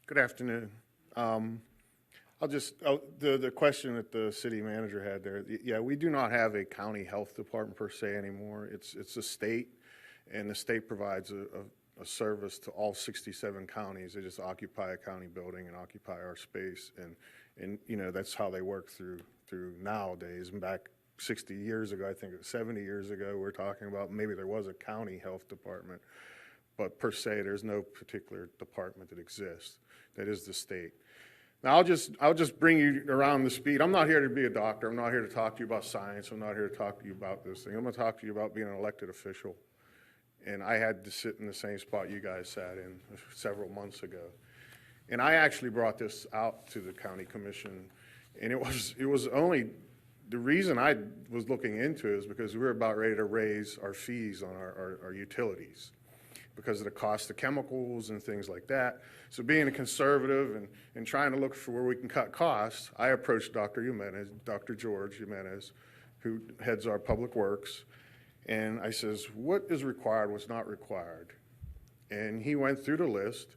Good afternoon. The question that the city manager had there, yeah, we do not have a county health department per se anymore. It's a state, and the state provides a service to all 67 counties. They just occupy a county building and occupy our space, and you know, that's how they work through nowadays. And back 60 years ago, I think it was 70 years ago, we're talking about maybe there was a county health department, but per se, there's no particular department that exists. That is the state. Now, I'll just bring you around the speed. I'm not here to be a doctor. I'm not here to talk to you about science. I'm not here to talk to you about this thing. I'm going to talk to you about being an elected official. And I had to sit in the same spot you guys sat in several months ago. And I actually brought this out to the county commission. And it was only, the reason I was looking into it is because we were about ready to raise our fees on our utilities, because of the cost of chemicals and things like that. So being a conservative and trying to look for where we can cut costs, I approached Dr. George Jimenez, who heads our public works, and I says, what is required, what's not required? And he went through the list,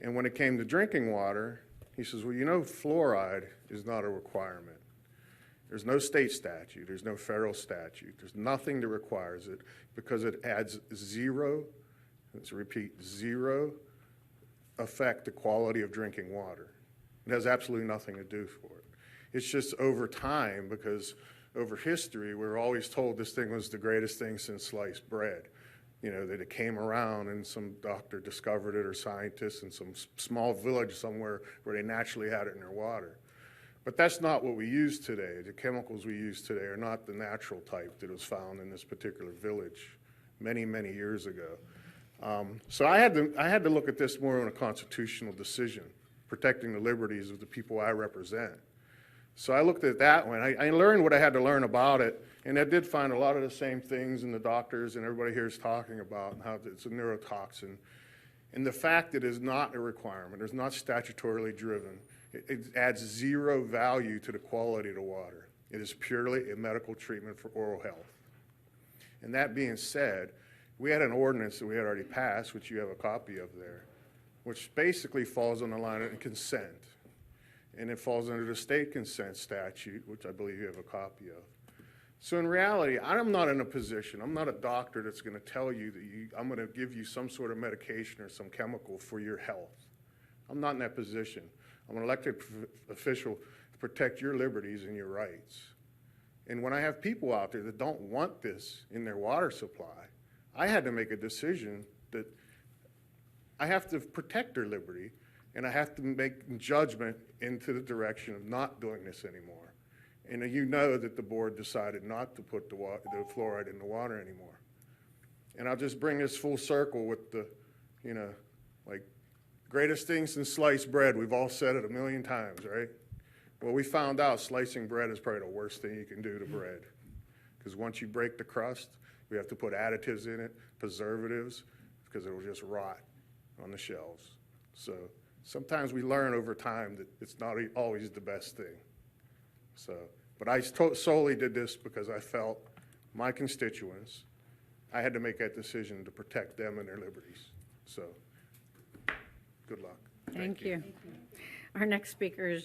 and when it came to drinking water, he says, well, you know, fluoride is not a requirement. There's no state statute, there's no federal statute, there's nothing that requires it, because it adds zero, let's repeat, zero affect the quality of drinking water. It has absolutely nothing to do for it. It's just over time, because over history, we're always told this thing was the greatest thing since sliced bread. You know, that it came around and some doctor discovered it, or scientists in some small village somewhere where they naturally had it in their water. But that's not what we use today. The chemicals we use today are not the natural type that was found in this particular village many, many years ago. So I had to look at this more on a constitutional decision, protecting the liberties of the people I represent. So I looked at that one. I learned what I had to learn about it, and I did find a lot of the same things in the doctors and everybody here is talking about, and how it's a neurotoxin. And the fact that it is not a requirement, it's not statutorily driven, it adds zero value to the quality of the water. It is purely a medical treatment for oral health. And that being said, we had an ordinance that we had already passed, which you have a copy of there, which basically falls on the line of consent. And it falls under the state consent statute, which I believe you have a copy of. So in reality, I'm not in a position, I'm not a doctor that's going to tell you that I'm going to give you some sort of medication or some chemical for your health. I'm not in that position. I'm an elected official to protect your liberties and your rights. And when I have people out there that don't want this in their water supply, I had to make a decision that I have to protect their liberty, and I have to make judgment into the direction of not doing this anymore. And you know that the board decided not to put the fluoride in the water anymore. And I'll just bring this full circle with the, you know, like, greatest thing since sliced bread. We've all said it a million times, right? Well, we found out slicing bread is probably the worst thing you can do to bread. Because once you break the crust, we have to put additives in it, preservatives, because it will just rot on the shelves. So sometimes we learn over time that it's not always the best thing. So, but I solely did this because I felt my constituents, I had to make that decision to protect them and their liberties. So, good luck. Thank you. Our next speaker is